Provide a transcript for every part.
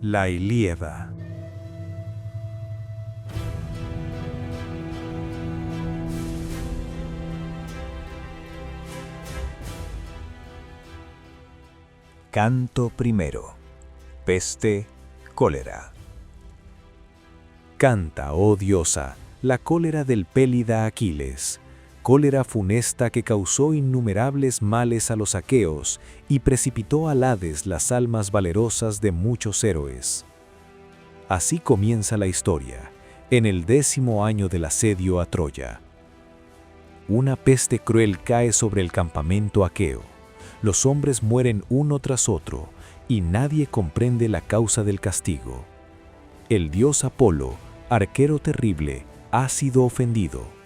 La Ilíada. Canto primero. Peste, cólera. Canta, oh diosa, la cólera del Pélida Aquiles, cólera funesta que causó innumerables males a los aqueos y precipitó al Hades las almas valerosas de muchos héroes. Así comienza la historia, en el 10º año del asedio a Troya. Una peste cruel cae sobre el campamento aqueo. Los hombres mueren uno tras otro, y nadie comprende la causa del castigo. El dios Apolo, arquero terrible, ha sido ofendido.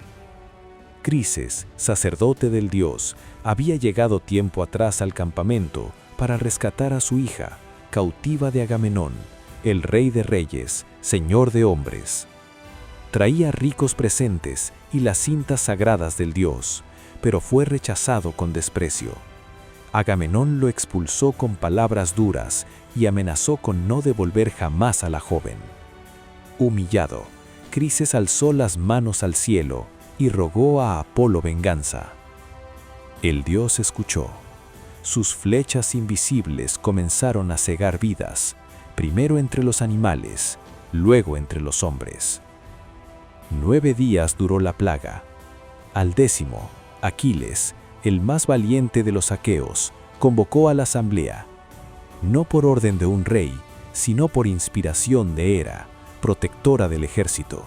Crises, sacerdote del dios, había llegado tiempo atrás al campamento para rescatar a su hija, cautiva de Agamenón, el rey de reyes, señor de hombres. Traía ricos presentes y las cintas sagradas del dios, pero fue rechazado con desprecio. Agamenón lo expulsó con palabras duras y amenazó con no devolver jamás a la joven. Humillado, Crises alzó las manos al cielo y rogó a Apolo venganza. El dios escuchó. Sus flechas invisibles comenzaron a cegar vidas, primero entre los animales, luego entre los hombres. 9 días duró la plaga. Al 10º, Aquiles, el más valiente de los aqueos, convocó a la asamblea, no por orden de un rey, sino por inspiración de Hera, protectora del ejército.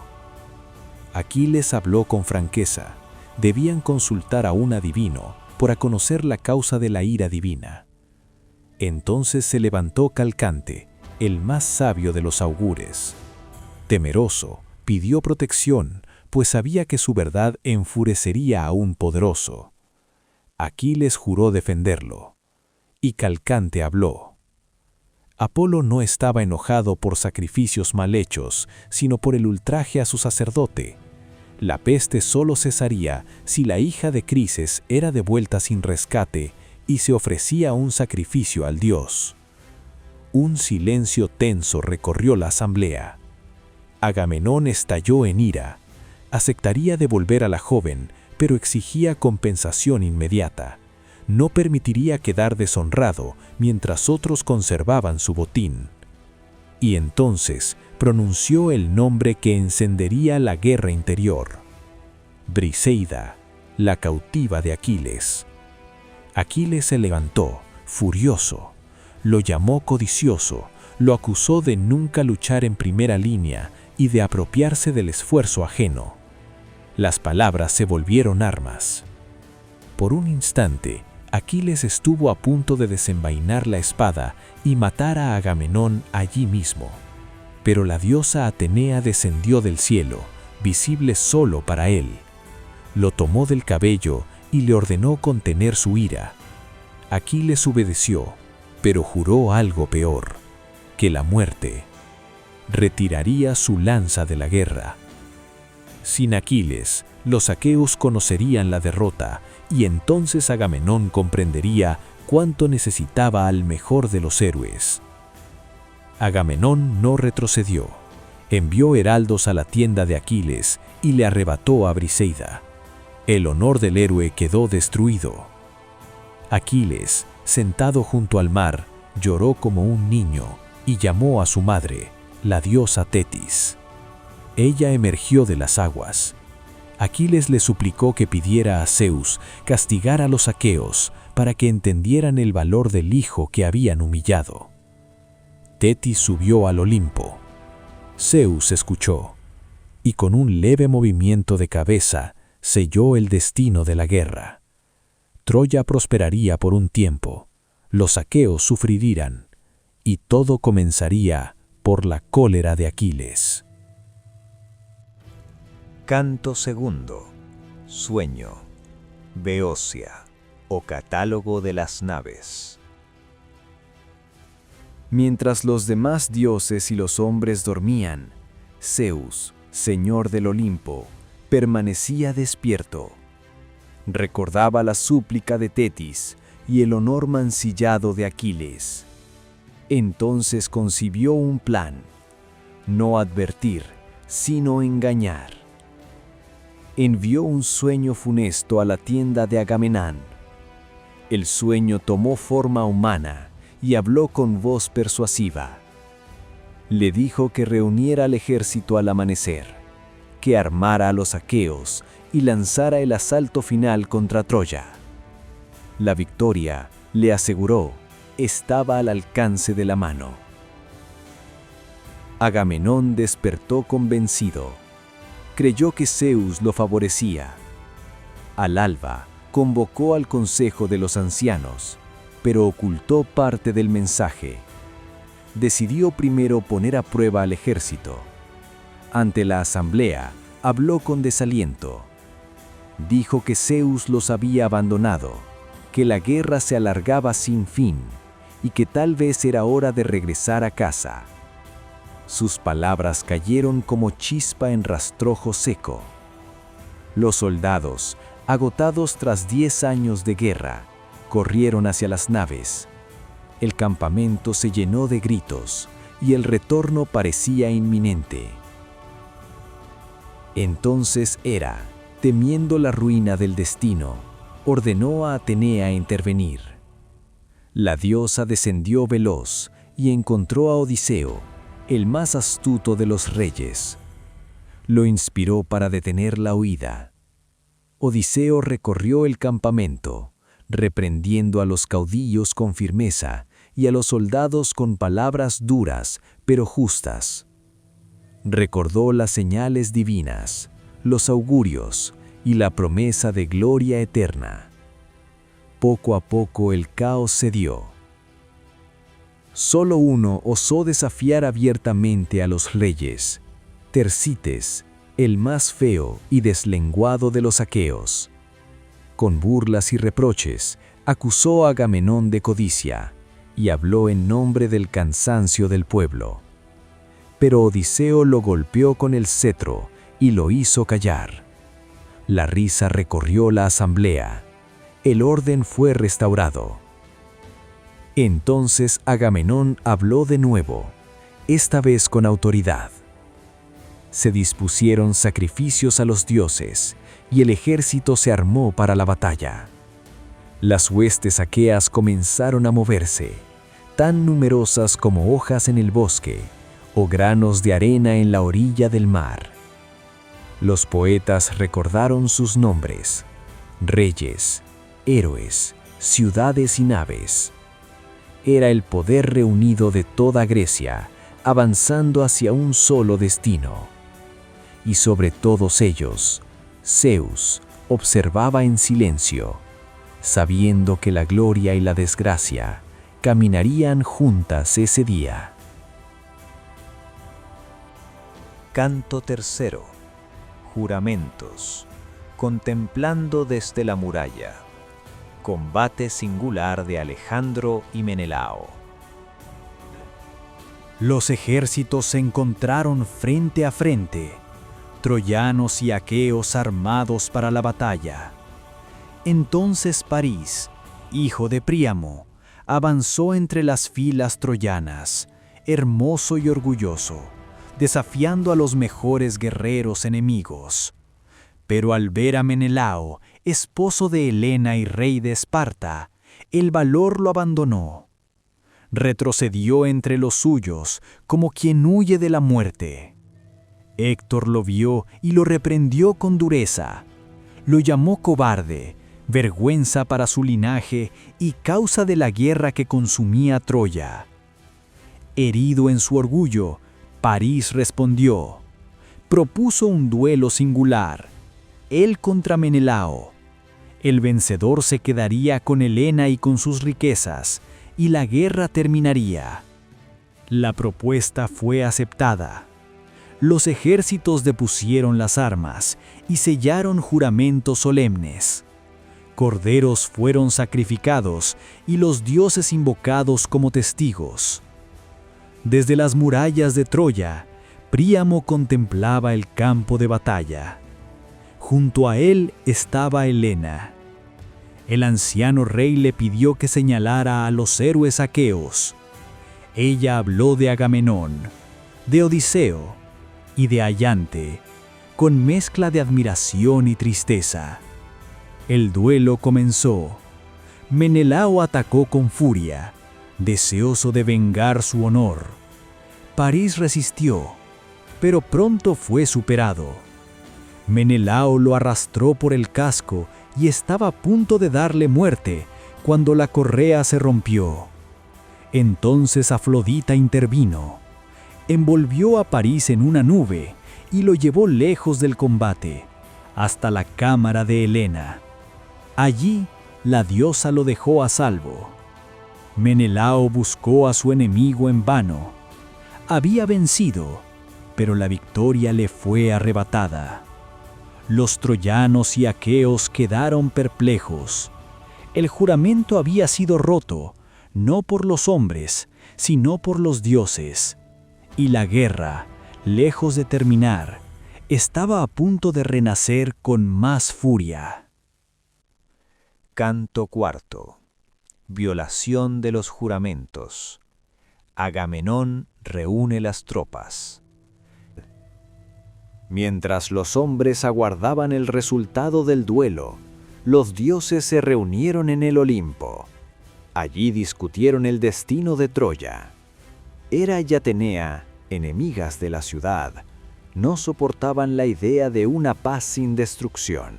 Aquiles habló con franqueza. Debían consultar a un adivino para conocer la causa de la ira divina. Entonces se levantó Calcante, el más sabio de los augures. Temeroso, pidió protección, pues sabía que su verdad enfurecería a un poderoso. Aquiles juró defenderlo. Y Calcante habló. Apolo no estaba enojado por sacrificios mal hechos, sino por el ultraje a su sacerdote. La peste solo cesaría si la hija de Crises era devuelta sin rescate y se ofrecía un sacrificio al dios. Un silencio tenso recorrió la asamblea. Agamenón estalló en ira. Aceptaría devolver a la joven, pero exigía compensación inmediata. No permitiría quedar deshonrado mientras otros conservaban su botín. Y entonces pronunció el nombre que encendería la guerra interior. Briseida, la cautiva de Aquiles. Aquiles se levantó, furioso. Lo llamó codicioso, lo acusó de nunca luchar en primera línea y de apropiarse del esfuerzo ajeno. Las palabras se volvieron armas. Por un instante, Aquiles estuvo a punto de desenvainar la espada y matar a Agamenón allí mismo. Pero la diosa Atenea descendió del cielo, visible solo para él. Lo tomó del cabello y le ordenó contener su ira. Aquiles obedeció, pero juró algo peor, que la muerte. Retiraría su lanza de la guerra. Sin Aquiles, los aqueos conocerían la derrota, y entonces Agamenón comprendería cuánto necesitaba al mejor de los héroes. Agamenón no retrocedió. Envió heraldos a la tienda de Aquiles y le arrebató a Briseida. El honor del héroe quedó destruido. Aquiles, sentado junto al mar, lloró como un niño y llamó a su madre, la diosa Tetis. Ella emergió de las aguas. Aquiles le suplicó que pidiera a Zeus castigar a los aqueos para que entendieran el valor del hijo que habían humillado. Tetis subió al Olimpo. Zeus escuchó, y con un leve movimiento de cabeza selló el destino de la guerra. Troya prosperaría por un tiempo, los aqueos sufrirían, y todo comenzaría por la cólera de Aquiles. Canto segundo. Sueño. Beocia, o catálogo de las naves. Mientras los demás dioses y los hombres dormían, Zeus, señor del Olimpo, permanecía despierto. Recordaba la súplica de Tetis y el honor mancillado de Aquiles. Entonces concibió un plan: no advertir, sino engañar. Envió un sueño funesto a la tienda de Agamenón. El sueño tomó forma humana y habló con voz persuasiva. Le dijo que reuniera al ejército al amanecer, que armara a los aqueos y lanzara el asalto final contra Troya. La victoria, le aseguró, estaba al alcance de la mano. Agamenón despertó convencido. Creyó que Zeus lo favorecía. Al alba, convocó al consejo de los ancianos, pero ocultó parte del mensaje. Decidió primero poner a prueba al ejército. Ante la asamblea, habló con desaliento. Dijo que Zeus los había abandonado, que la guerra se alargaba sin fin y que tal vez era hora de regresar a casa. Sus palabras cayeron como chispa en rastrojo seco. Los soldados, agotados tras 10 años de guerra, corrieron hacia las naves. El campamento se llenó de gritos y el retorno parecía inminente. Entonces Hera, temiendo la ruina del destino, ordenó a Atenea intervenir. La diosa descendió veloz y encontró a Odiseo, el más astuto de los reyes. Lo inspiró para detener la huida. Odiseo recorrió el campamento, reprendiendo a los caudillos con firmeza y a los soldados con palabras duras pero justas. Recordó las señales divinas, los augurios y la promesa de gloria eterna. Poco a poco el caos cedió. Solo uno osó desafiar abiertamente a los reyes: Tersites, el más feo y deslenguado de los aqueos. Con burlas y reproches, acusó a Agamenón de codicia y habló en nombre del cansancio del pueblo. Pero Odiseo lo golpeó con el cetro y lo hizo callar. La risa recorrió la asamblea. El orden fue restaurado. Entonces Agamenón habló de nuevo, esta vez con autoridad. Se dispusieron sacrificios a los dioses, y el ejército se armó para la batalla. Las huestes aqueas comenzaron a moverse, tan numerosas como hojas en el bosque, o granos de arena en la orilla del mar. Los poetas recordaron sus nombres: reyes, héroes, ciudades y naves. Era el poder reunido de toda Grecia, avanzando hacia un solo destino. Y sobre todos ellos, Zeus observaba en silencio, sabiendo que la gloria y la desgracia caminarían juntas ese día. Canto tercero. Juramentos. Contemplando desde la muralla. Combate singular de Alejandro y Menelao. Los ejércitos se encontraron frente a frente, troyanos y aqueos armados para la batalla. Entonces París, hijo de Príamo, avanzó entre las filas troyanas, hermoso y orgulloso, desafiando a los mejores guerreros enemigos. Pero al ver a Menelao, esposo de Helena y rey de Esparta, el valor lo abandonó. Retrocedió entre los suyos, como quien huye de la muerte. Héctor lo vio y lo reprendió con dureza. Lo llamó cobarde, vergüenza para su linaje y causa de la guerra que consumía Troya. Herido en su orgullo, París respondió. Propuso un duelo singular, él contra Menelao. El vencedor se quedaría con Helena y con sus riquezas, y la guerra terminaría. La propuesta fue aceptada. Los ejércitos depusieron las armas y sellaron juramentos solemnes. Corderos fueron sacrificados y los dioses invocados como testigos. Desde las murallas de Troya, Príamo contemplaba el campo de batalla. Junto a él estaba Helena. El anciano rey le pidió que señalara a los héroes aqueos. Ella habló de Agamenón, de Odiseo y de Ayante, con mezcla de admiración y tristeza. El duelo comenzó. Menelao atacó con furia, deseoso de vengar su honor. París resistió, pero pronto fue superado. Menelao lo arrastró por el casco y estaba a punto de darle muerte cuando la correa se rompió. Entonces Afrodita intervino, envolvió a París en una nube y lo llevó lejos del combate, hasta la cámara de Helena. Allí, la diosa lo dejó a salvo. Menelao buscó a su enemigo en vano. Había vencido, pero la victoria le fue arrebatada. Los troyanos y aqueos quedaron perplejos. El juramento había sido roto, no por los hombres, sino por los dioses. Y la guerra, lejos de terminar, estaba a punto de renacer con más furia. Canto cuarto. Violación de los juramentos. Agamenón reúne las tropas. Mientras los hombres aguardaban el resultado del duelo, los dioses se reunieron en el Olimpo. Allí discutieron el destino de Troya. Hera y Atenea, enemigas de la ciudad, no soportaban la idea de una paz sin destrucción.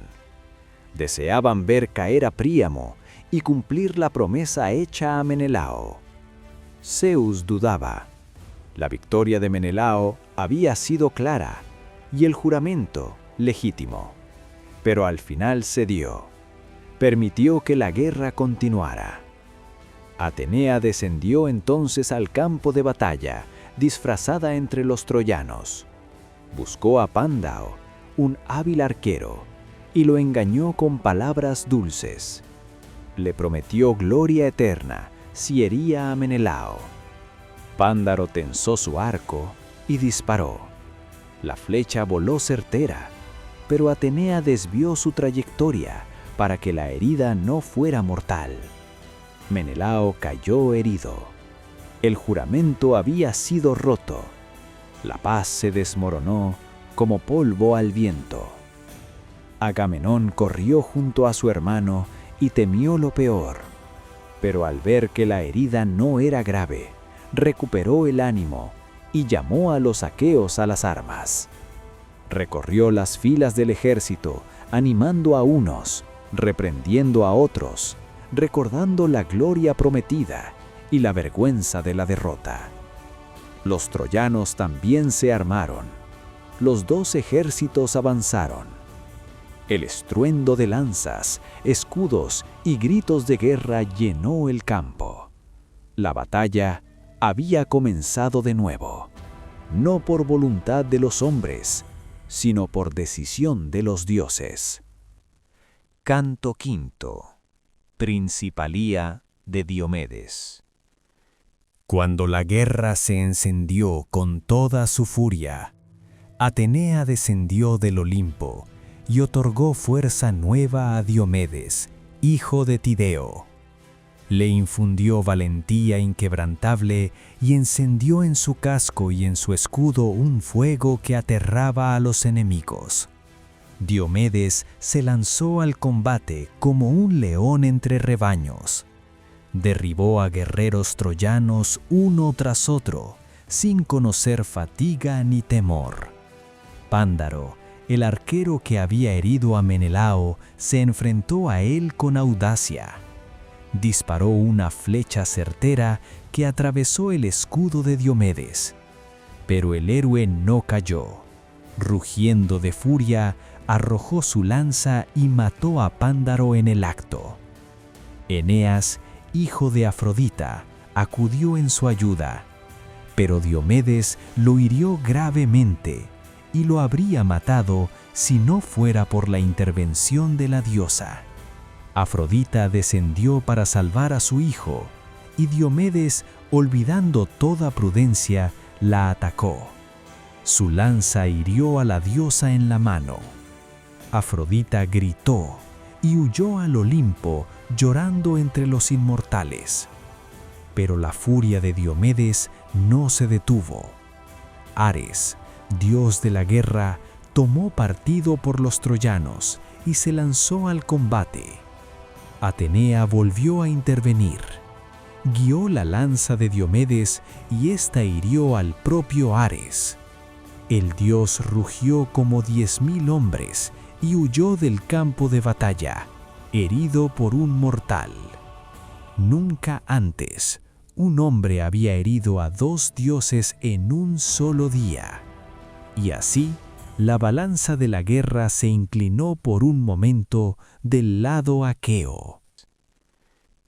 Deseaban ver caer a Príamo y cumplir la promesa hecha a Menelao. Zeus dudaba. La victoria de Menelao había sido clara y el juramento legítimo. Pero al final cedió. Permitió que la guerra continuara. Atenea descendió entonces al campo de batalla, disfrazada entre los troyanos. Buscó a Pándaro, un hábil arquero, y lo engañó con palabras dulces. Le prometió gloria eterna si hería a Menelao. Pándaro tensó su arco y disparó. La flecha voló certera, pero Atenea desvió su trayectoria para que la herida no fuera mortal. Menelao cayó herido. El juramento había sido roto. La paz se desmoronó como polvo al viento. Agamenón corrió junto a su hermano y temió lo peor. Pero al ver que la herida no era grave, recuperó el ánimo y llamó a los aqueos a las armas. Recorrió las filas del ejército, animando a unos, reprendiendo a otros, recordando la gloria prometida y la vergüenza de la derrota. Los troyanos también se armaron. Los dos ejércitos avanzaron. El estruendo de lanzas, escudos y gritos de guerra llenó el campo. La batalla había comenzado de nuevo, no por voluntad de los hombres, sino por decisión de los dioses. Canto quinto. Principalía de Diomedes. Cuando la guerra se encendió con toda su furia, Atenea descendió del Olimpo y otorgó fuerza nueva a Diomedes, hijo de Tideo. Le infundió valentía inquebrantable y encendió en su casco y en su escudo un fuego que aterraba a los enemigos. Diomedes se lanzó al combate como un león entre rebaños. Derribó a guerreros troyanos uno tras otro, sin conocer fatiga ni temor. Pándaro, el arquero que había herido a Menelao, se enfrentó a él con audacia. Disparó una flecha certera que atravesó el escudo de Diomedes. Pero el héroe no cayó. Rugiendo de furia, arrojó su lanza y mató a Pándaro en el acto. Eneas, hijo de Afrodita, acudió en su ayuda, pero Diomedes lo hirió gravemente y lo habría matado si no fuera por la intervención de la diosa. Afrodita descendió para salvar a su hijo, y Diomedes, olvidando toda prudencia, la atacó. Su lanza hirió a la diosa en la mano. Afrodita gritó y huyó al Olimpo, llorando entre los inmortales. Pero la furia de Diomedes no se detuvo. Ares, dios de la guerra, tomó partido por los troyanos y se lanzó al combate. Atenea volvió a intervenir. Guió la lanza de Diomedes y ésta hirió al propio Ares. El dios rugió como 10.000 hombres y huyó del campo de batalla, herido por un mortal. Nunca antes un hombre había herido a 2 dioses en un solo día. Y así, la balanza de la guerra se inclinó por un momento del lado aqueo.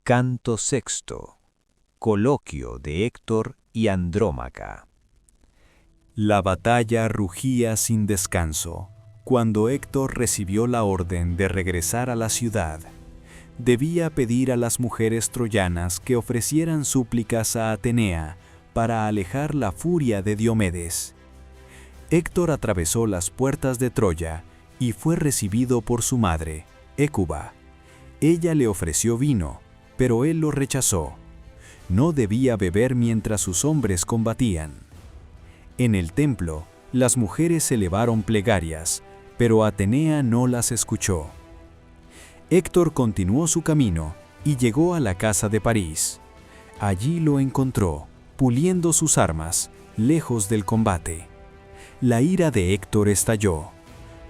Canto sexto. Coloquio de Héctor y Andrómaca. La batalla rugía sin descanso. Cuando Héctor recibió la orden de regresar a la ciudad, debía pedir a las mujeres troyanas que ofrecieran súplicas a Atenea para alejar la furia de Diomedes. Héctor atravesó las puertas de Troya y fue recibido por su madre, Hécuba. Ella le ofreció vino, pero él lo rechazó. No debía beber mientras sus hombres combatían. En el templo, las mujeres elevaron plegarias, pero Atenea no las escuchó. Héctor continuó su camino y llegó a la casa de París. Allí lo encontró, puliendo sus armas, lejos del combate. La ira de Héctor estalló.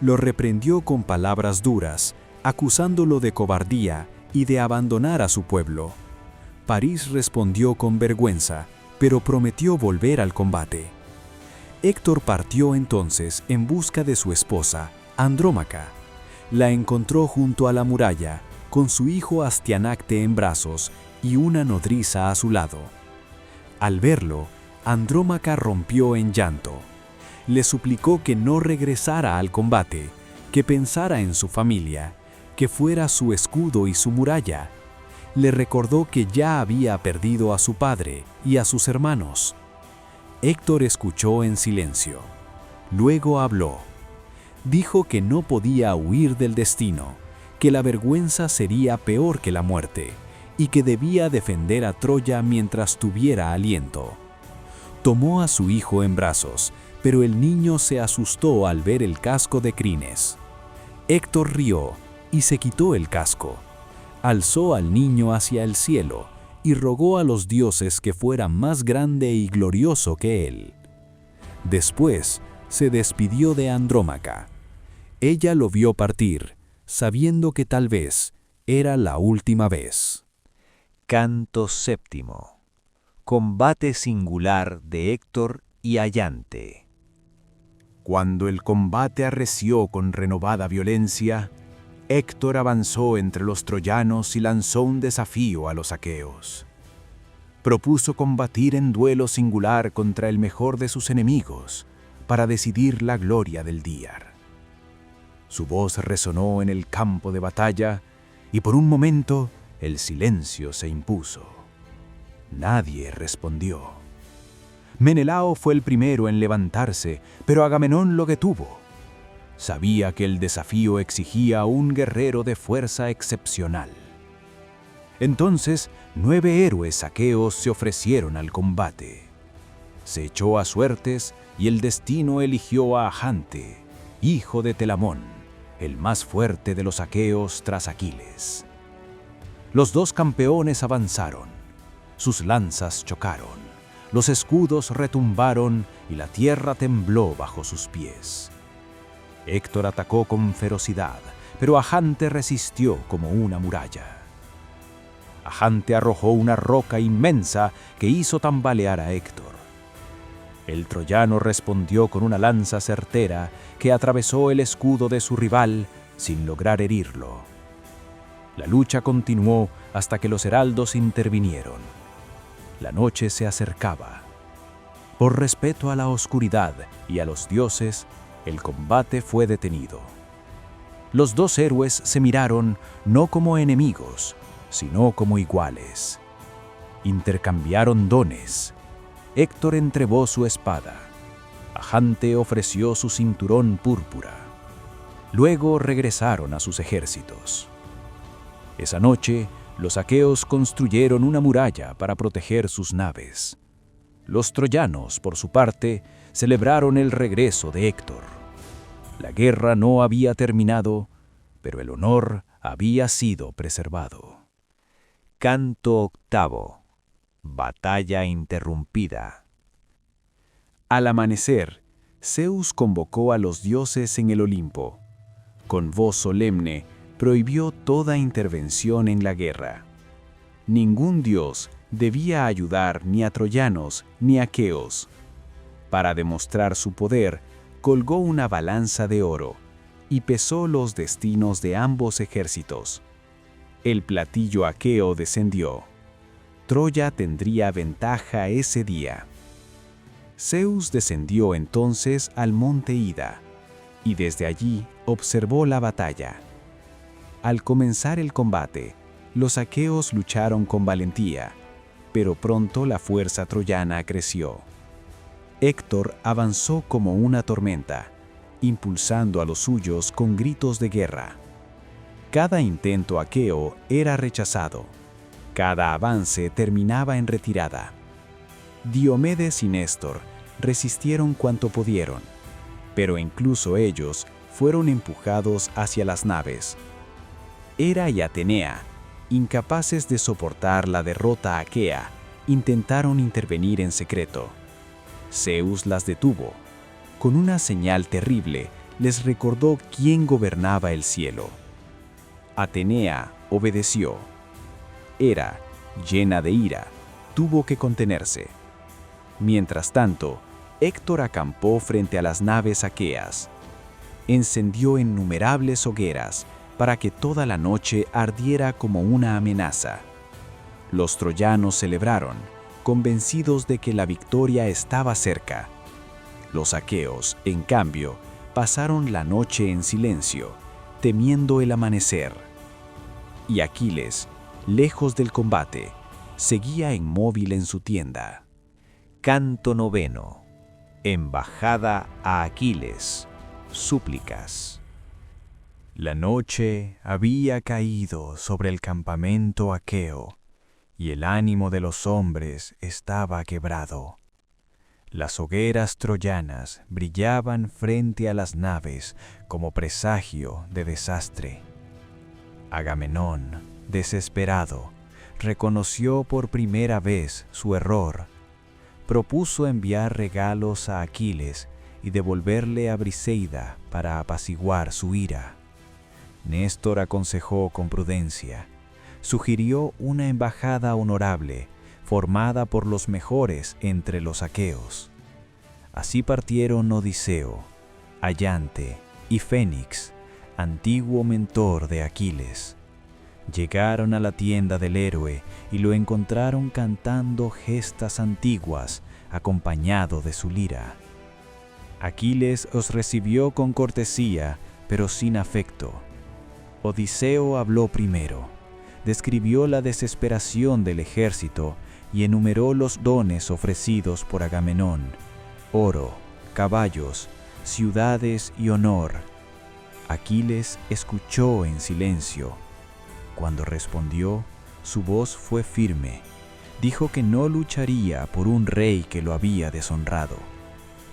Lo reprendió con palabras duras, acusándolo de cobardía y de abandonar a su pueblo. París respondió con vergüenza, pero prometió volver al combate. Héctor partió entonces en busca de su esposa, Andrómaca. La encontró junto a la muralla, con su hijo Astianacte en brazos y una nodriza a su lado. Al verlo, Andrómaca rompió en llanto. Le suplicó que no regresara al combate, que pensara en su familia, que fuera su escudo y su muralla. Le recordó que ya había perdido a su padre y a sus hermanos. Héctor escuchó en silencio. Luego habló. Dijo que no podía huir del destino, que la vergüenza sería peor que la muerte, y que debía defender a Troya mientras tuviera aliento. Tomó a su hijo en brazos, pero el niño se asustó al ver el casco de crines. Héctor rió y se quitó el casco. Alzó al niño hacia el cielo y rogó a los dioses que fuera más grande y glorioso que él. Después se despidió de Andrómaca. Ella lo vio partir, sabiendo que tal vez era la última vez. Canto séptimo. Combate singular de Héctor y Ayante. Cuando el combate arreció con renovada violencia, Héctor avanzó entre los troyanos y lanzó un desafío a los aqueos. Propuso combatir en duelo singular contra el mejor de sus enemigos para decidir la gloria del día. Su voz resonó en el campo de batalla y por un momento el silencio se impuso. Nadie respondió. Menelao fue el primero en levantarse, pero Agamenón lo detuvo. Sabía que el desafío exigía a un guerrero de fuerza excepcional. Entonces, 9 héroes aqueos se ofrecieron al combate. Se echó a suertes y el destino eligió a Ajante, hijo de Telamón, el más fuerte de los aqueos tras Aquiles. Los 2 campeones avanzaron. Sus lanzas chocaron, los escudos retumbaron y la tierra tembló bajo sus pies. Héctor atacó con ferocidad, pero Ajante resistió como una muralla. Ajante arrojó una roca inmensa que hizo tambalear a Héctor. El troyano respondió con una lanza certera que atravesó el escudo de su rival sin lograr herirlo. La lucha continuó hasta que los heraldos intervinieron. La noche se acercaba. Por respeto a la oscuridad y a los dioses, el combate fue detenido. Los 2 héroes se miraron no como enemigos, sino como iguales. Intercambiaron dones. Héctor entregó su espada. Ajante ofreció su cinturón púrpura. Luego regresaron a sus ejércitos. Esa noche, Los aqueos construyeron una muralla para proteger sus naves. Los troyanos, por su parte, celebraron el regreso de Héctor. La guerra no había terminado, pero el honor había sido preservado. Canto octavo. Batalla interrumpida. Al amanecer, Zeus convocó a los dioses en el Olimpo. Con voz solemne, prohibió toda intervención en la guerra. Ningún dios debía ayudar ni a troyanos ni a aqueos. Para demostrar su poder, colgó una balanza de oro y pesó los destinos de ambos ejércitos. El platillo aqueo descendió. Troya tendría ventaja ese día. Zeus descendió entonces al monte Ida, y desde allí observó la batalla. Al comenzar el combate, los aqueos lucharon con valentía, pero pronto la fuerza troyana creció. Héctor avanzó como una tormenta, impulsando a los suyos con gritos de guerra. Cada intento aqueo era rechazado. Cada avance terminaba en retirada. Diomedes y Néstor resistieron cuanto pudieron, pero incluso ellos fueron empujados hacia las naves. Hera y Atenea, incapaces de soportar la derrota aquea, intentaron intervenir en secreto. Zeus las detuvo. Con una señal terrible, les recordó quién gobernaba el cielo. Atenea obedeció. Hera, llena de ira, tuvo que contenerse. Mientras tanto, Héctor acampó frente a las naves aqueas. Encendió innumerables hogueras para que toda la noche ardiera como una amenaza. Los troyanos celebraron, convencidos de que la victoria estaba cerca. Los aqueos, en cambio, pasaron la noche en silencio, temiendo el amanecer. Y Aquiles, lejos del combate, seguía inmóvil en su tienda. Canto noveno. Embajada a Aquiles. Súplicas. La noche había caído sobre el campamento aqueo, y el ánimo de los hombres estaba quebrado. Las hogueras troyanas brillaban frente a las naves como presagio de desastre. Agamenón, desesperado, reconoció por primera vez su error. Propuso enviar regalos a Aquiles y devolverle a Briseida para apaciguar su ira. Néstor aconsejó con prudencia. Sugirió una embajada honorable, formada por los mejores entre los aqueos. Así partieron Odiseo, Ayante y Fénix, antiguo mentor de Aquiles. Llegaron a la tienda del héroe y lo encontraron cantando gestas antiguas, acompañado de su lira. Aquiles os recibió con cortesía, pero sin afecto. Odiseo habló primero, describió la desesperación del ejército y enumeró los dones ofrecidos por Agamenón: oro, caballos, ciudades y honor. Aquiles escuchó en silencio. Cuando respondió, su voz fue firme. Dijo que no lucharía por un rey que lo había deshonrado,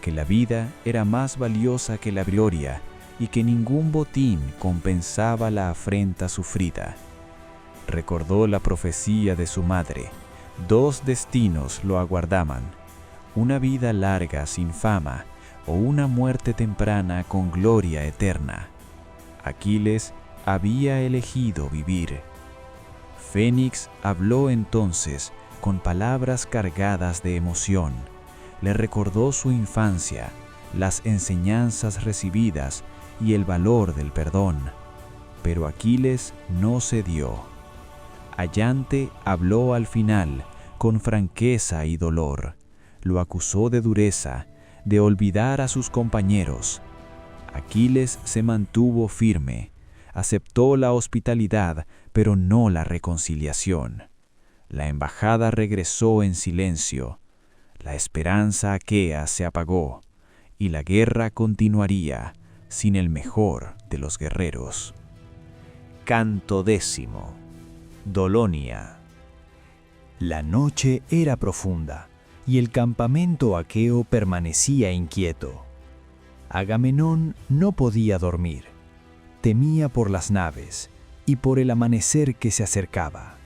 que la vida era más valiosa que la gloria y que ningún botín compensaba la afrenta sufrida. Recordó la profecía de su madre. 2 destinos lo aguardaban: una vida larga sin fama o una muerte temprana con gloria eterna. Aquiles había elegido vivir. Fénix habló entonces con palabras cargadas de emoción. Le recordó su infancia, las enseñanzas recibidas y el valor del perdón. Pero Aquiles no cedió. Ayante habló al final, con franqueza y dolor. Lo acusó de dureza, de olvidar a sus compañeros. Aquiles se mantuvo firme. Aceptó la hospitalidad, pero no la reconciliación. La embajada regresó en silencio. La esperanza aquea se apagó, y la guerra continuaría sin el mejor de los guerreros. Canto décimo. Dolonia. La noche era profunda y el campamento aqueo permanecía inquieto. Agamenón no podía dormir. Temía por las naves y por el amanecer que se acercaba.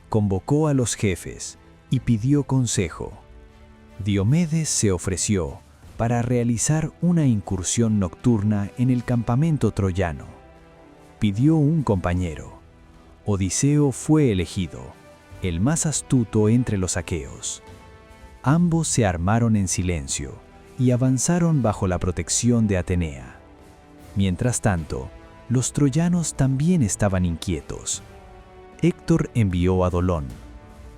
Convocó a los jefes y pidió consejo. Diomedes se ofreció para realizar una incursión nocturna en el campamento troyano. Pidió un compañero. Odiseo fue elegido, el más astuto entre los aqueos. Ambos se armaron en silencio y avanzaron bajo la protección de Atenea. Mientras tanto, los troyanos también estaban inquietos. Héctor envió a Dolón,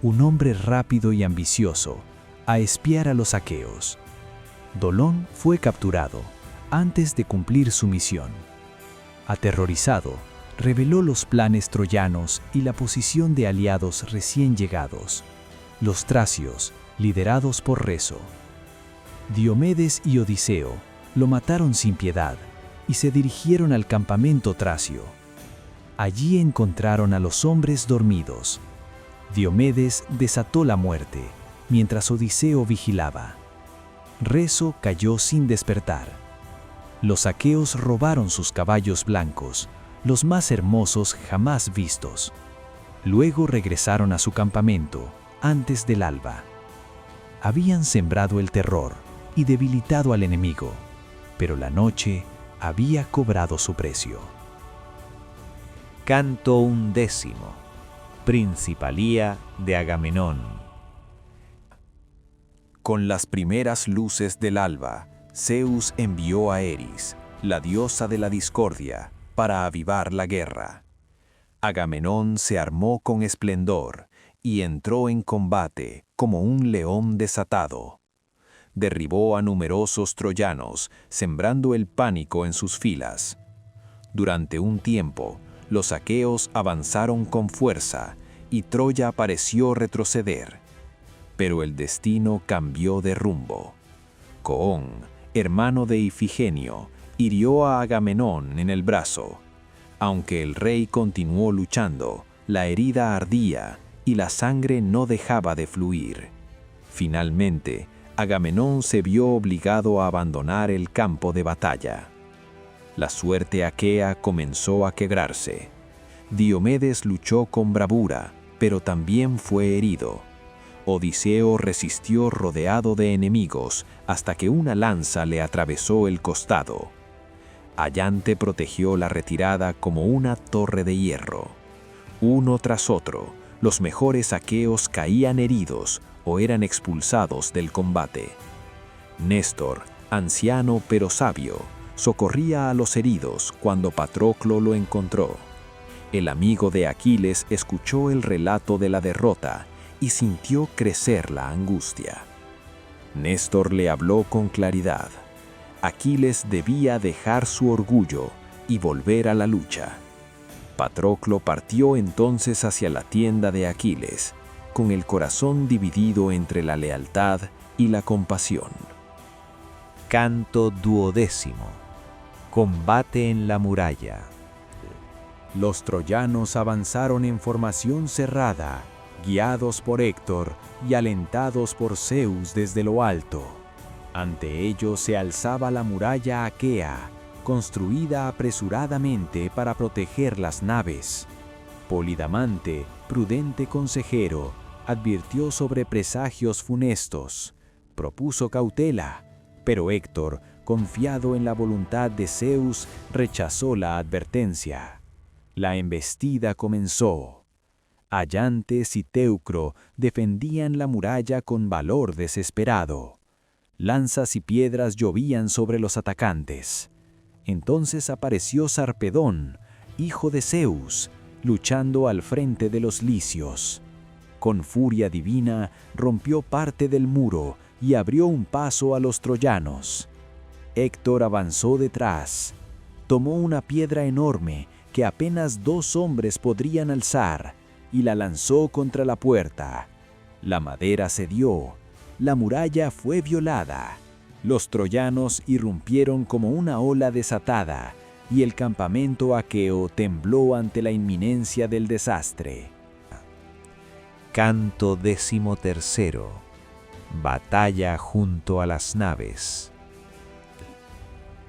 un hombre rápido y ambicioso, a espiar a los aqueos. Dolón fue capturado antes de cumplir su misión. Aterrorizado, reveló los planes troyanos y la posición de aliados recién llegados, los tracios, liderados por Reso. Diomedes y Odiseo lo mataron sin piedad y se dirigieron al campamento tracio. Allí encontraron a los hombres dormidos. Diomedes desató la muerte, mientras Odiseo vigilaba. Reso cayó sin despertar. Los aqueos robaron sus caballos blancos, los más hermosos jamás vistos. Luego regresaron a su campamento antes del alba. Habían sembrado el terror y debilitado al enemigo, pero la noche había cobrado su precio. Canto XI. Principalía de Agamenón. Con las primeras luces del alba, Zeus envió a Eris, la diosa de la discordia, para avivar la guerra. Agamenón se armó con esplendor y entró en combate como un león desatado. Derribó a numerosos troyanos, sembrando el pánico en sus filas. Durante un tiempo, los aqueos avanzaron con fuerza y Troya pareció retroceder. Pero el destino cambió de rumbo. Coón, hermano de Ifigenio, hirió a Agamenón en el brazo. Aunque el rey continuó luchando, la herida ardía y la sangre no dejaba de fluir. Finalmente, Agamenón se vio obligado a abandonar el campo de batalla. La suerte aquea comenzó a quebrarse. Diomedes luchó con bravura, pero también fue herido. Odiseo resistió rodeado de enemigos hasta que una lanza le atravesó el costado. Allante protegió la retirada como una torre de hierro. Uno tras otro, los mejores aqueos caían heridos o eran expulsados del combate. Néstor, anciano pero sabio, socorría a los heridos cuando Patroclo lo encontró. El amigo de Aquiles escuchó el relato de la derrota y sintió crecer la angustia. Néstor le habló con claridad. Aquiles debía dejar su orgullo y volver a la lucha. Patroclo partió entonces hacia la tienda de Aquiles, con el corazón dividido entre la lealtad y la compasión. Canto XII. Combate en la muralla. Los troyanos avanzaron en formación cerrada, guiados por Héctor y alentados por Zeus desde lo alto. Ante ellos se alzaba la muralla aquea, construida apresuradamente para proteger las naves. Polidamante, prudente consejero, advirtió sobre presagios funestos. Propuso cautela, pero Héctor, confiado en la voluntad de Zeus, rechazó la advertencia. La embestida comenzó. Ayantes y Teucro defendían la muralla con valor desesperado. Lanzas y piedras llovían sobre los atacantes. Entonces apareció Sarpedón, hijo de Zeus, luchando al frente de los licios. Con furia divina rompió parte del muro y abrió un paso a los troyanos. Héctor avanzó detrás. Tomó una piedra enorme que apenas 2 hombres podrían alzar y la lanzó contra la puerta. La madera cedió. La muralla fue violada. Los troyanos irrumpieron como una ola desatada y el campamento aqueo tembló ante la inminencia del desastre. Canto 13. Batalla junto a las naves.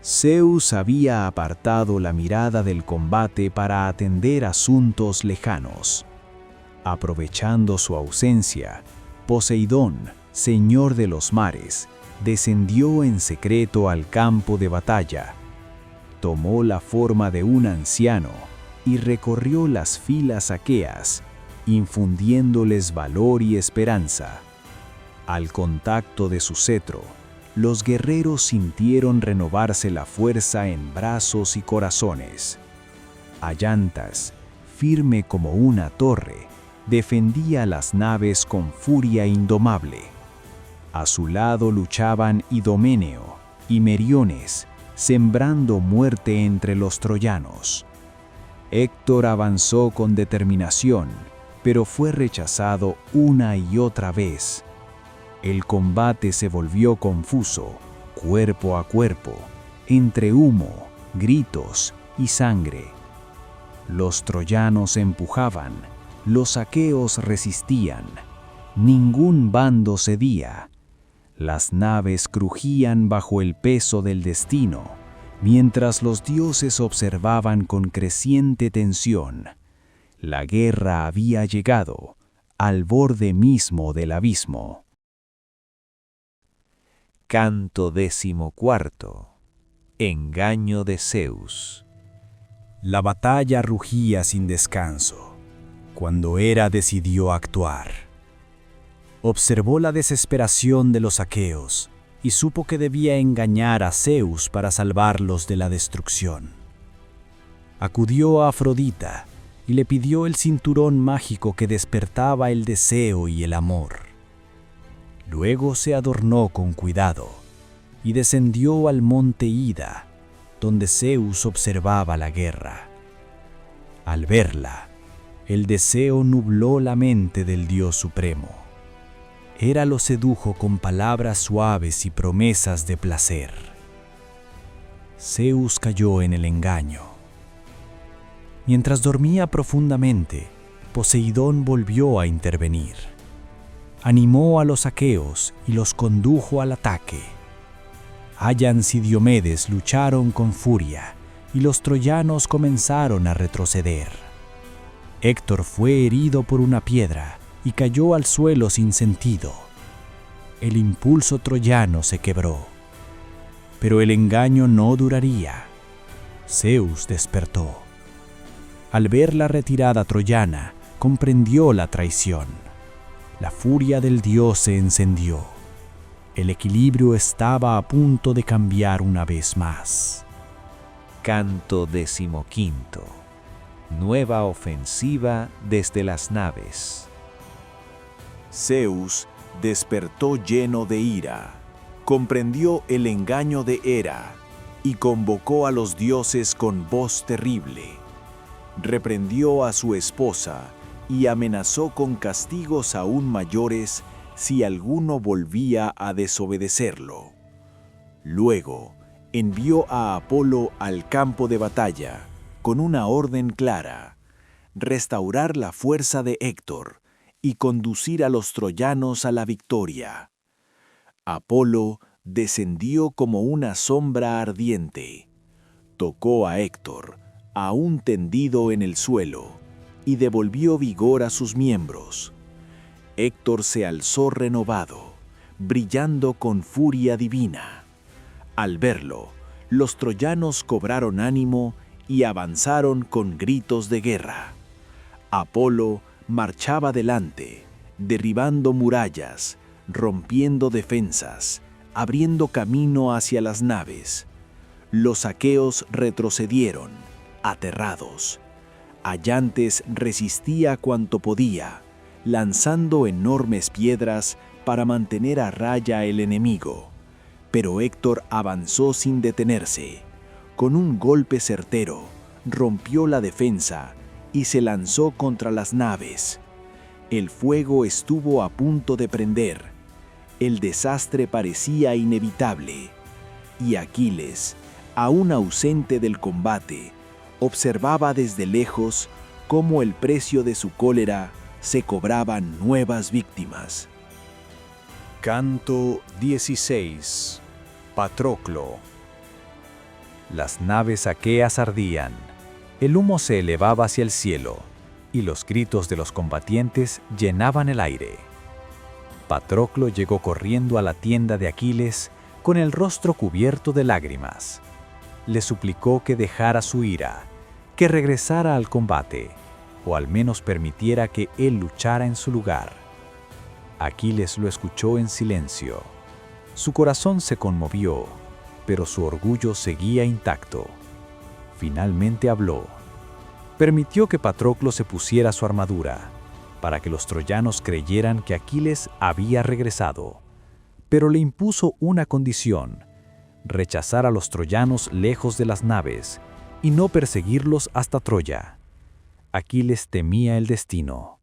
Zeus había apartado la mirada del combate para atender asuntos lejanos. Aprovechando su ausencia, Poseidón, señor de los mares, descendió en secreto al campo de batalla. Tomó la forma de un anciano y recorrió las filas aqueas, infundiéndoles valor y esperanza. Al contacto de su cetro, los guerreros sintieron renovarse la fuerza en brazos y corazones. Ayantas, firme como una torre, defendía las naves con furia indomable. A su lado luchaban Idomeneo y Meriones, sembrando muerte entre los troyanos. Héctor avanzó con determinación, pero fue rechazado una y otra vez. El combate se volvió confuso, cuerpo a cuerpo, entre humo, gritos y sangre. Los troyanos empujaban, los aqueos resistían. Ningún bando cedía. Las naves crujían bajo el peso del destino, mientras los dioses observaban con creciente tensión. La guerra había llegado al borde mismo del abismo. Canto 14. Engaño de Zeus. La batalla rugía sin descanso, cuando Hera decidió actuar. Observó la desesperación de los aqueos y supo que debía engañar a Zeus para salvarlos de la destrucción. Acudió a Afrodita y le pidió el cinturón mágico que despertaba el deseo y el amor. Luego se adornó con cuidado y descendió al monte Ida, donde Zeus observaba la guerra. Al verla, el deseo nubló la mente del dios supremo. Hera lo sedujo con palabras suaves y promesas de placer. Zeus cayó en el engaño. Mientras dormía profundamente, Poseidón volvió a intervenir. Animó a los aqueos y los condujo al ataque. Áyans y Diomedes lucharon con furia y los troyanos comenzaron a retroceder. Héctor fue herido por una piedra y cayó al suelo sin sentido. El impulso troyano se quebró. Pero el engaño no duraría. Zeus despertó. Al ver la retirada troyana, comprendió la traición. La furia del dios se encendió. El equilibrio estaba a punto de cambiar una vez más. Canto 15. Nueva ofensiva desde las naves. Zeus despertó lleno de ira, comprendió el engaño de Hera y convocó a los dioses con voz terrible. Reprendió a su esposa y amenazó con castigos aún mayores si alguno volvía a desobedecerlo. Luego envió a Apolo al campo de batalla con una orden clara: restaurar la fuerza de Héctor y conducir a los troyanos a la victoria. Apolo descendió como una sombra ardiente, tocó a Héctor, aún tendido en el suelo, y devolvió vigor a sus miembros. Héctor se alzó renovado, brillando con furia divina. Al verlo, los troyanos cobraron ánimo y avanzaron con gritos de guerra. Apolo marchaba delante, derribando murallas, rompiendo defensas, abriendo camino hacia las naves. Los aqueos retrocedieron, aterrados. Ayantes resistía cuanto podía, lanzando enormes piedras para mantener a raya el enemigo. Pero Héctor avanzó sin detenerse. Con un golpe certero, rompió la defensa y se lanzó contra las naves. El fuego estuvo a punto de prender. El desastre parecía inevitable. Y Aquiles, aún ausente del combate, observaba desde lejos cómo el precio de su cólera se cobraban nuevas víctimas. Canto 16. Patroclo. Las naves aqueas ardían, el humo se elevaba hacia el cielo, y los gritos de los combatientes llenaban el aire. Patroclo llegó corriendo a la tienda de Aquiles con el rostro cubierto de lágrimas. Le suplicó que dejara su ira, que regresara al combate, o al menos permitiera que él luchara en su lugar. Aquiles lo escuchó en silencio. Su corazón se conmovió, pero su orgullo seguía intacto. Finalmente habló. Permitió que Patroclo se pusiera su armadura, para que los troyanos creyeran que Aquiles había regresado. Pero le impuso una condición: rechazar a los troyanos lejos de las naves y no perseguirlos hasta Troya. Aquiles temía el destino.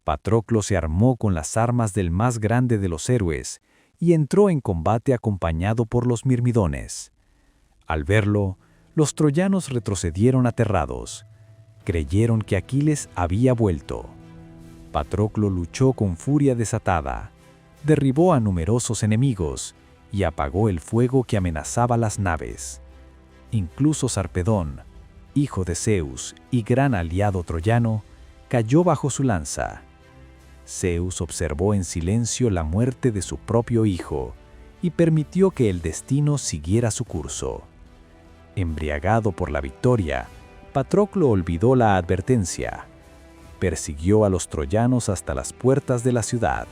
Patroclo se armó con las armas del más grande de los héroes y entró en combate acompañado por los mirmidones. Al verlo, los troyanos retrocedieron aterrados. Creyeron que Aquiles había vuelto. Patroclo luchó con furia desatada, derribó a numerosos enemigos y apagó el fuego que amenazaba las naves. Incluso Sarpedón, hijo de Zeus y gran aliado troyano, cayó bajo su lanza. Zeus observó en silencio la muerte de su propio hijo y permitió que el destino siguiera su curso. Embriagado por la victoria, Patroclo olvidó la advertencia. Persiguió a los troyanos hasta las puertas de la ciudad.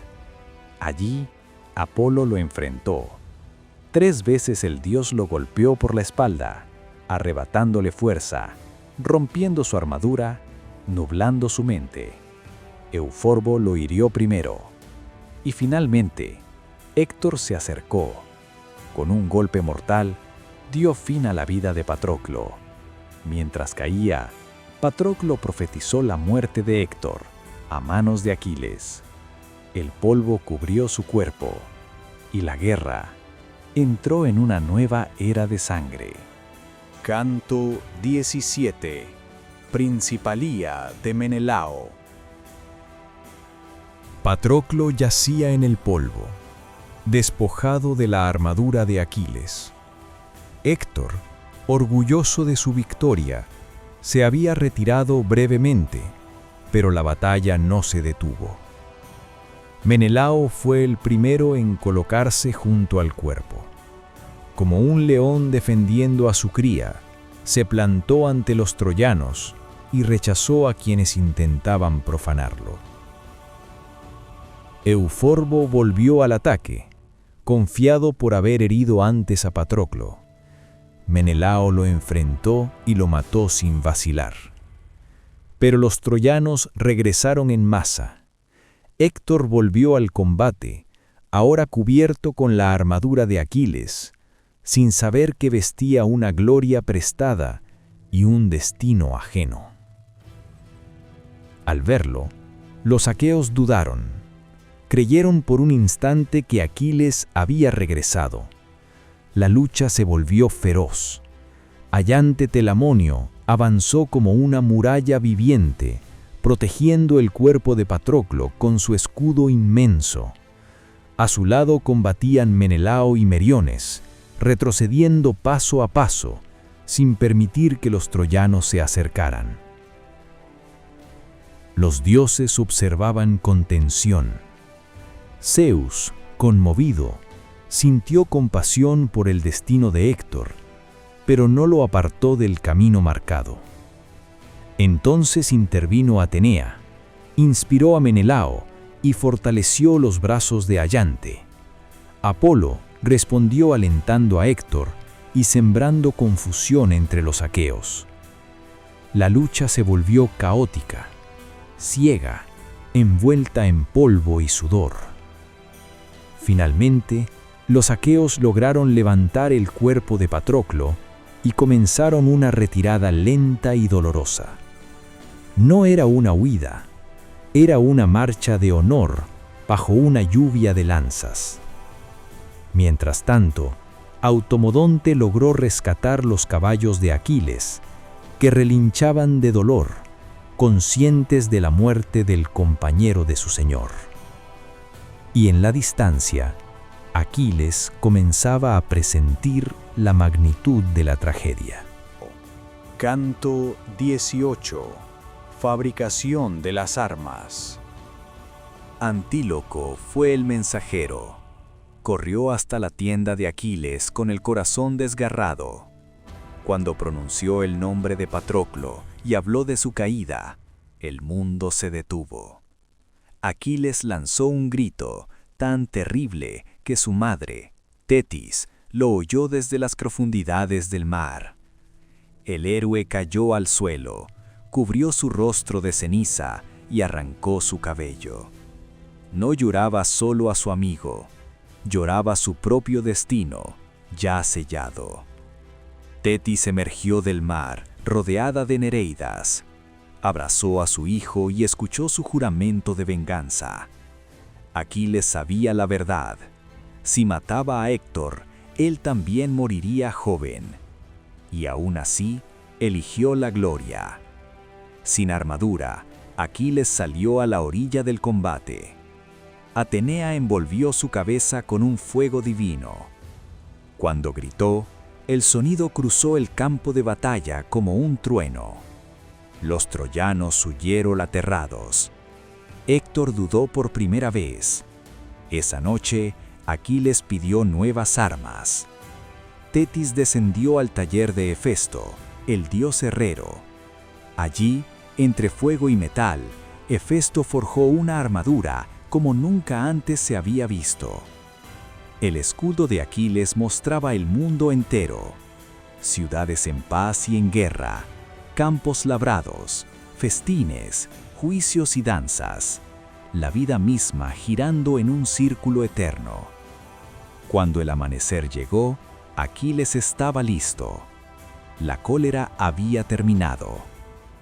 Allí, Apolo lo enfrentó. 3 veces el dios lo golpeó por la espalda, arrebatándole fuerza, rompiendo su armadura, nublando su mente. Euforbo lo hirió primero. Y finalmente, Héctor se acercó. Con un golpe mortal, dio fin a la vida de Patroclo. Mientras caía, Patroclo profetizó la muerte de Héctor, a manos de Aquiles. El polvo cubrió su cuerpo, y la guerra entró en una nueva era de sangre. Canto 17. Principalía de Menelao. Patroclo yacía en el polvo, despojado de la armadura de Aquiles. Héctor, orgulloso de su victoria, se había retirado brevemente, pero la batalla no se detuvo. Menelao fue el primero en colocarse junto al cuerpo. Como un león defendiendo a su cría, se plantó ante los troyanos y rechazó a quienes intentaban profanarlo. Euforbo volvió al ataque, confiado por haber herido antes a Patroclo. Menelao lo enfrentó y lo mató sin vacilar. Pero los troyanos regresaron en masa. Héctor volvió al combate, ahora cubierto con la armadura de Aquiles, sin saber que vestía una gloria prestada y un destino ajeno. Al verlo, los aqueos dudaron. Creyeron por un instante que Aquiles había regresado. La lucha se volvió feroz. Allante Telamonio avanzó como una muralla viviente, protegiendo el cuerpo de Patroclo con su escudo inmenso. A su lado combatían Menelao y Meriones, retrocediendo paso a paso, sin permitir que los troyanos se acercaran. Los dioses observaban con tensión. Zeus, conmovido, sintió compasión por el destino de Héctor, pero no lo apartó del camino marcado. Entonces intervino Atenea, inspiró a Menelao y fortaleció los brazos de Allante. Apolo respondió alentando a Héctor y sembrando confusión entre los aqueos. La lucha se volvió caótica, ciega, envuelta en polvo y sudor. Finalmente, los aqueos lograron levantar el cuerpo de Patroclo y comenzaron una retirada lenta y dolorosa. No era una huida, era una marcha de honor bajo una lluvia de lanzas. Mientras tanto, Automodonte logró rescatar los caballos de Aquiles, que relinchaban de dolor, conscientes de la muerte del compañero de su señor. Y en la distancia, Aquiles comenzaba a presentir la magnitud de la tragedia. Canto 18. Fabricación de las armas. Antíloco fue el mensajero. Corrió hasta la tienda de Aquiles con el corazón desgarrado. Cuando pronunció el nombre de Patroclo y habló de su caída, el mundo se detuvo. Aquiles lanzó un grito tan terrible que su madre, Tetis, lo oyó desde las profundidades del mar. El héroe cayó al suelo, cubrió su rostro de ceniza y arrancó su cabello. No lloraba solo a su amigo, lloraba su propio destino, ya sellado. Tetis emergió del mar, rodeada de nereidas. Abrazó a su hijo y escuchó su juramento de venganza. Aquiles sabía la verdad. Si mataba a Héctor, él también moriría joven. Y aún así, eligió la gloria. Sin armadura, Aquiles salió a la orilla del combate. Atenea envolvió su cabeza con un fuego divino. Cuando gritó, el sonido cruzó el campo de batalla como un trueno. Los troyanos huyeron aterrados. Héctor dudó por primera vez. Esa noche, Aquiles pidió nuevas armas. Tetis descendió al taller de Hefesto, el dios herrero. Allí, entre fuego y metal, Hefesto forjó una armadura como nunca antes se había visto. El escudo de Aquiles mostraba el mundo entero. Ciudades en paz y en guerra, campos labrados, festines, juicios y danzas. La vida misma girando en un círculo eterno. Cuando el amanecer llegó, Aquiles estaba listo. La cólera había terminado.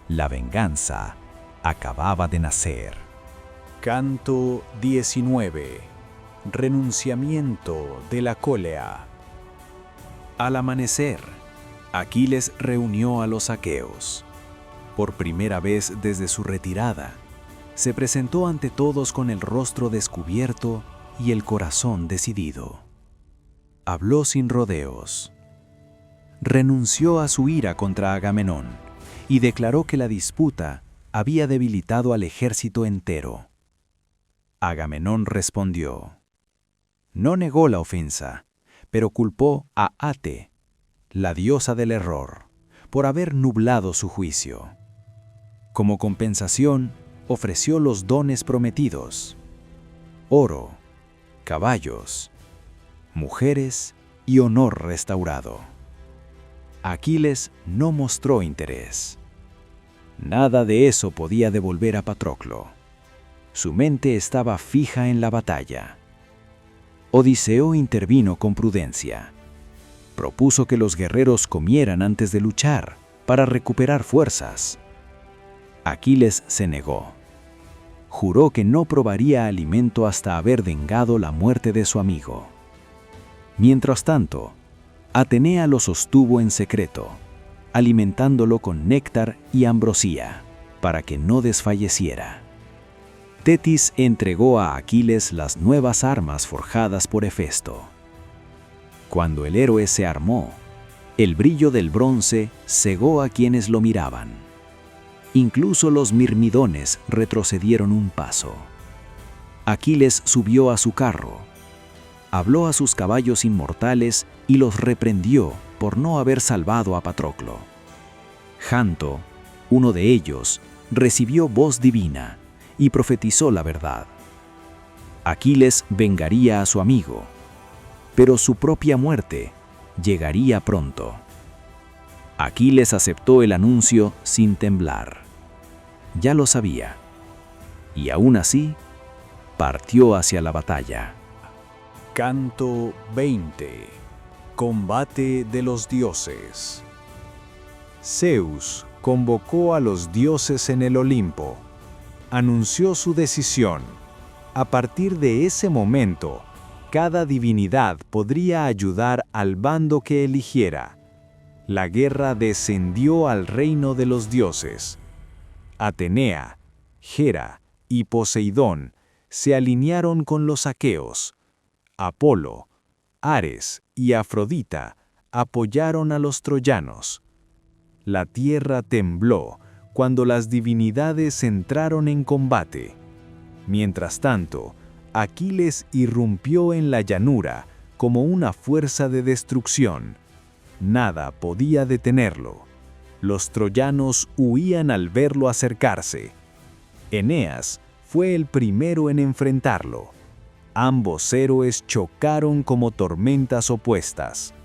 La venganza acababa de nacer. Canto 19. Renunciamiento de la cólera. Al amanecer, Aquiles reunió a los aqueos. Por primera vez desde su retirada, se presentó ante todos con el rostro descubierto y el corazón decidido. Habló sin rodeos. Renunció a su ira contra Agamenón y declaró que la disputa había debilitado al ejército entero. Agamenón respondió. No negó la ofensa, pero culpó a Ate, la diosa del error, por haber nublado su juicio. Como compensación, ofreció los dones prometidos: oro, caballos, mujeres y honor restaurado. Aquiles no mostró interés. Nada de eso podía devolver a Patroclo. Su mente estaba fija en la batalla. Odiseo intervino con prudencia. Propuso que los guerreros comieran antes de luchar para recuperar fuerzas. Aquiles se negó. Juró que no probaría alimento hasta haber vengado la muerte de su amigo. Mientras tanto, Atenea lo sostuvo en secreto, alimentándolo con néctar y ambrosía, para que no desfalleciera. Tetis entregó a Aquiles las nuevas armas forjadas por Hefesto. Cuando el héroe se armó, el brillo del bronce cegó a quienes lo miraban. Incluso los mirmidones retrocedieron un paso. Aquiles subió a su carro, habló a sus caballos inmortales y los reprendió por no haber salvado a Patroclo. Janto, uno de ellos, recibió voz divina y profetizó la verdad. Aquiles vengaría a su amigo, pero su propia muerte llegaría pronto. Aquiles aceptó el anuncio sin temblar. Ya lo sabía, y aún así, partió hacia la batalla. Canto 20. Combate de los dioses. Zeus convocó a los dioses en el Olimpo. Anunció su decisión. A partir de ese momento, cada divinidad podría ayudar al bando que eligiera. La guerra descendió al reino de los dioses. Atenea, Hera y Poseidón se alinearon con los aqueos. Apolo, Ares y Afrodita apoyaron a los troyanos. La tierra tembló cuando las divinidades entraron en combate. Mientras tanto, Aquiles irrumpió en la llanura como una fuerza de destrucción. Nada podía detenerlo. Los troyanos huían al verlo acercarse. Eneas fue el primero en enfrentarlo. Ambos héroes chocaron como tormentas opuestas.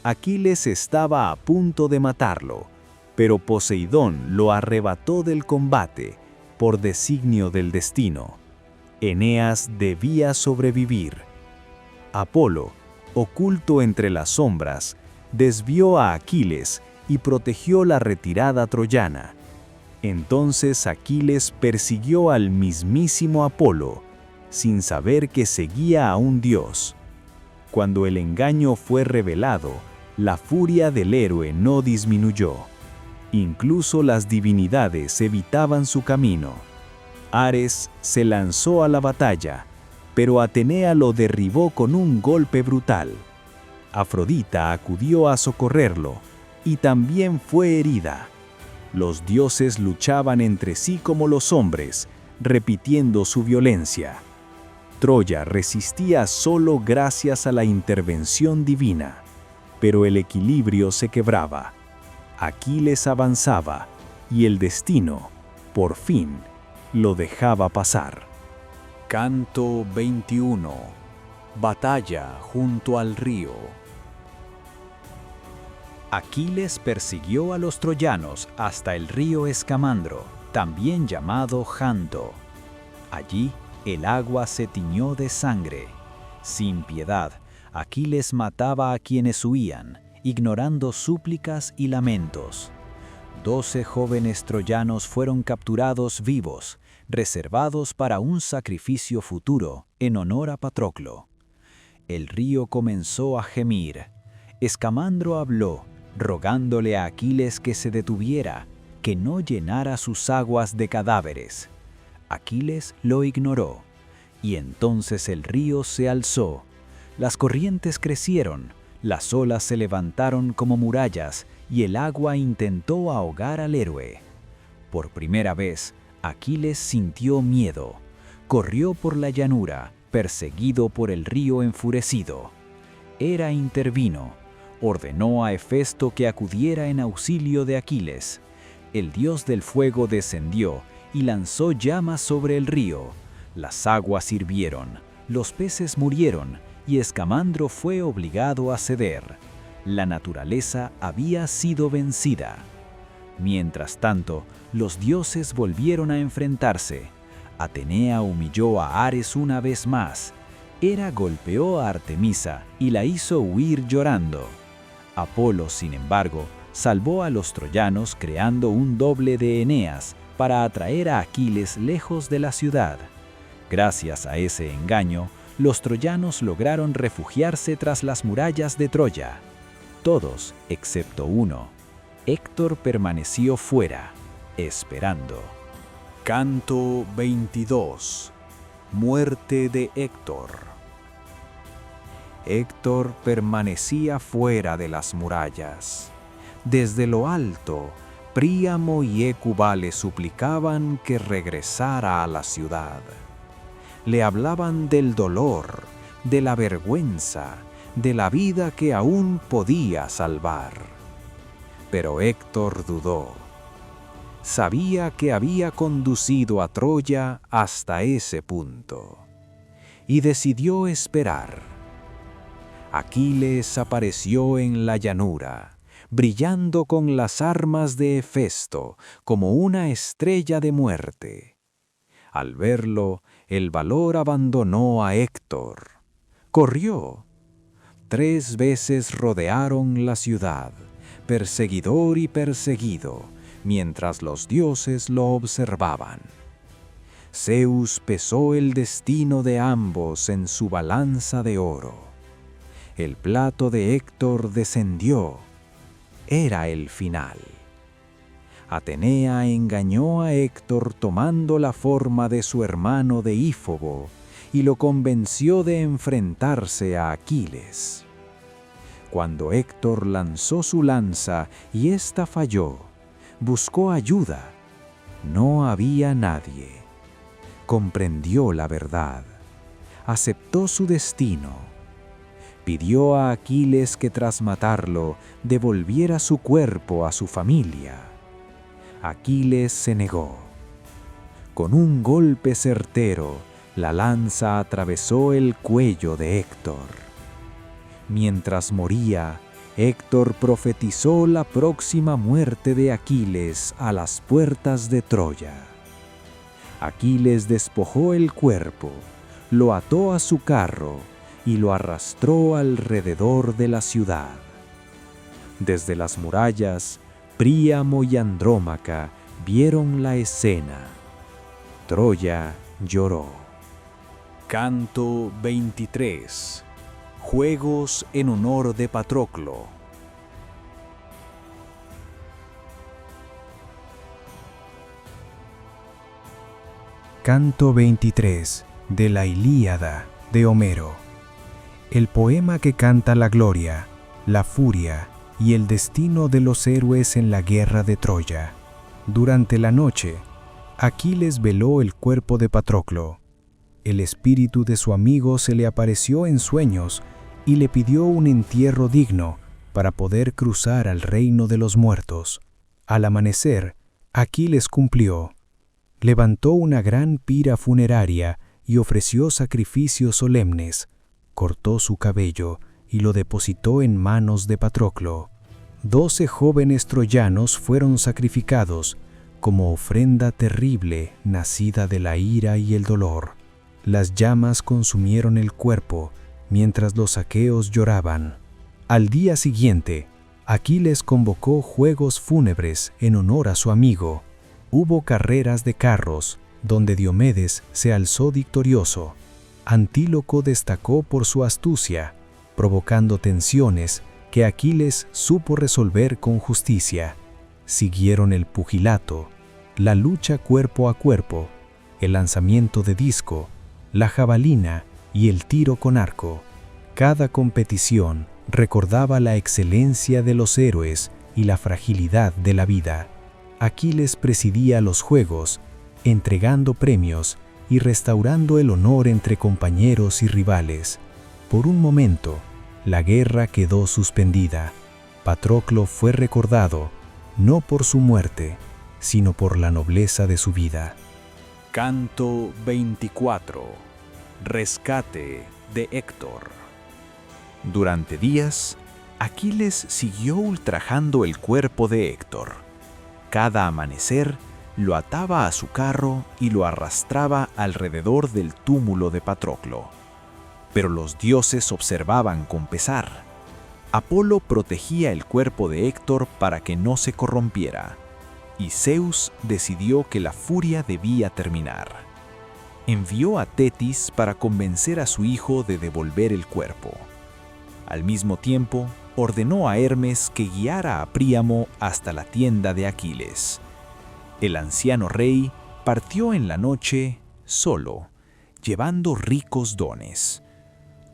Aquiles estaba a punto de matarlo, pero Poseidón lo arrebató del combate por designio del destino. Eneas debía sobrevivir. Apolo, oculto entre las sombras, desvió a Aquiles y protegió la retirada troyana. Entonces Aquiles persiguió al mismísimo Apolo, sin saber que seguía a un dios. Cuando el engaño fue revelado, la furia del héroe no disminuyó. Incluso las divinidades evitaban su camino. Ares se lanzó a la batalla, pero Atenea lo derribó con un golpe brutal. Afrodita acudió a socorrerlo, y también fue herida. Los dioses luchaban entre sí como los hombres, repitiendo su violencia. Troya resistía solo gracias a la intervención divina, pero el equilibrio se quebraba. Aquiles avanzaba, y el destino, por fin, lo dejaba pasar. Canto 21. Batalla junto al río. Aquiles persiguió a los troyanos hasta el río Escamandro, también llamado Janto. Allí, el agua se tiñó de sangre. Sin piedad, Aquiles mataba a quienes huían, ignorando súplicas y lamentos. 12 jóvenes troyanos fueron capturados vivos, reservados para un sacrificio futuro en honor a Patroclo. El río comenzó a gemir. Escamandro habló, rogándole a Aquiles que se detuviera, que no llenara sus aguas de cadáveres. Aquiles lo ignoró, y entonces el río se alzó. Las corrientes crecieron, las olas se levantaron como murallas, y el agua intentó ahogar al héroe. Por primera vez, Aquiles sintió miedo. Corrió por la llanura, perseguido por el río enfurecido. Hera intervino. Ordenó a Hefesto que acudiera en auxilio de Aquiles. El dios del fuego descendió y lanzó llamas sobre el río. Las aguas hirvieron, los peces murieron y Escamandro fue obligado a ceder. La naturaleza había sido vencida. Mientras tanto, los dioses volvieron a enfrentarse. Atenea humilló a Ares una vez más. Hera golpeó a Artemisa y la hizo huir llorando. Apolo, sin embargo, salvó a los troyanos creando un doble de Eneas para atraer a Aquiles lejos de la ciudad. Gracias a ese engaño, los troyanos lograron refugiarse tras las murallas de Troya. Todos, excepto uno. Héctor permaneció fuera, esperando. Canto 22. Muerte de Héctor. Héctor permanecía fuera de las murallas. Desde lo alto, Príamo y Hécuba le suplicaban que regresara a la ciudad. Le hablaban del dolor, de la vergüenza, de la vida que aún podía salvar. Pero Héctor dudó. Sabía que había conducido a Troya hasta ese punto, y decidió esperar. Aquiles apareció en la llanura, brillando con las armas de Hefesto como una estrella de muerte. Al verlo, el valor abandonó a Héctor. Corrió. 3 veces rodearon la ciudad, perseguidor y perseguido, mientras los dioses lo observaban. Zeus pesó el destino de ambos en su balanza de oro. El plato de Héctor descendió. Era el final. Atenea engañó a Héctor tomando la forma de su hermano Deífobo y lo convenció de enfrentarse a Aquiles. Cuando Héctor lanzó su lanza y ésta falló, buscó ayuda. No había nadie. Comprendió la verdad. Aceptó su destino. Pidió a Aquiles que tras matarlo devolviera su cuerpo a su familia. Aquiles se negó. Con un golpe certero, la lanza atravesó el cuello de Héctor. Mientras moría, Héctor profetizó la próxima muerte de Aquiles a las puertas de Troya. Aquiles despojó el cuerpo, lo ató a su carro y lo arrastró alrededor de la ciudad. Desde las murallas, Príamo y Andrómaca vieron la escena. Troya lloró. Canto 23. Juegos en honor de Patroclo. Canto 23 de la Ilíada de Homero. El poema que canta la gloria, la furia y el destino de los héroes en la guerra de Troya. Durante la noche, Aquiles veló el cuerpo de Patroclo. El espíritu de su amigo se le apareció en sueños y le pidió un entierro digno para poder cruzar al reino de los muertos. Al amanecer, Aquiles cumplió. Levantó una gran pira funeraria y ofreció sacrificios solemnes. Cortó su cabello y lo depositó en manos de Patroclo. 12 jóvenes troyanos fueron sacrificados como ofrenda terrible nacida de la ira y el dolor. Las llamas consumieron el cuerpo mientras los aqueos lloraban. Al día siguiente, Aquiles convocó juegos fúnebres en honor a su amigo. Hubo carreras de carros, donde Diomedes se alzó victorioso. Antíloco destacó por su astucia, provocando tensiones que Aquiles supo resolver con justicia. Siguieron el pugilato, la lucha cuerpo a cuerpo, el lanzamiento de disco, la jabalina y el tiro con arco. Cada competición recordaba la excelencia de los héroes y la fragilidad de la vida. Aquiles presidía los juegos, entregando premios y restaurando el honor entre compañeros y rivales. Por un momento, la guerra quedó suspendida. Patroclo fue recordado, no por su muerte, sino por la nobleza de su vida. Canto 24. Rescate de Héctor. Durante días, Aquiles siguió ultrajando el cuerpo de Héctor. Cada amanecer, lo ataba a su carro y lo arrastraba alrededor del túmulo de Patroclo. Pero los dioses observaban con pesar. Apolo protegía el cuerpo de Héctor para que no se corrompiera, y Zeus decidió que la furia debía terminar. Envió a Tetis para convencer a su hijo de devolver el cuerpo. Al mismo tiempo, ordenó a Hermes que guiara a Príamo hasta la tienda de Aquiles. El anciano rey partió en la noche solo, llevando ricos dones.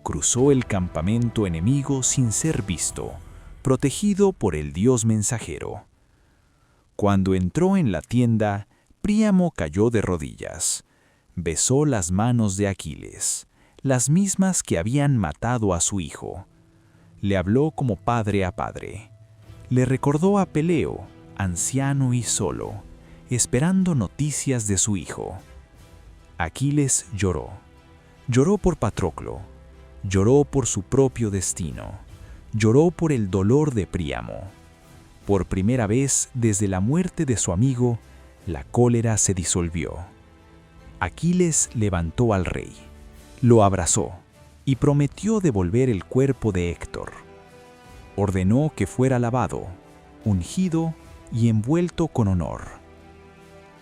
Cruzó el campamento enemigo sin ser visto, protegido por el dios mensajero. Cuando entró en la tienda, Príamo cayó de rodillas. Besó las manos de Aquiles, las mismas que habían matado a su hijo. Le habló como padre a padre. Le recordó a Peleo, anciano y solo, esperando noticias de su hijo. Aquiles lloró. Lloró por Patroclo. Lloró por su propio destino. Lloró por el dolor de Príamo. Por primera vez desde la muerte de su amigo, la cólera se disolvió. Aquiles levantó al rey, lo abrazó y prometió devolver el cuerpo de Héctor. Ordenó que fuera lavado, ungido y envuelto con honor.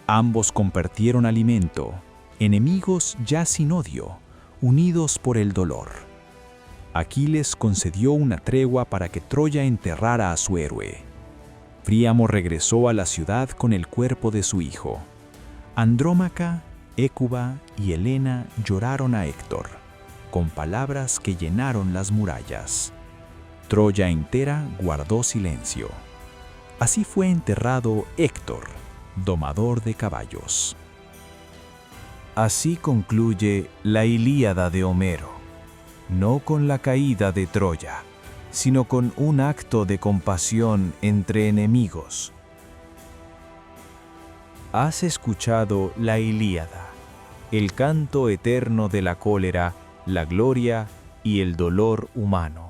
Ambos compartieron alimento, enemigos ya sin odio, unidos por el dolor. Aquiles concedió una tregua para que Troya enterrara a su héroe. Príamo regresó a la ciudad con el cuerpo de su hijo. Andrómaca, Hécuba y Helena lloraron a Héctor, con palabras que llenaron las murallas. Troya entera guardó silencio. Así fue enterrado Héctor, domador de caballos. Así concluye la Ilíada de Homero, no con la caída de Troya, sino con un acto de compasión entre enemigos. Has escuchado la Ilíada, el canto eterno de la cólera, la gloria y el dolor humano.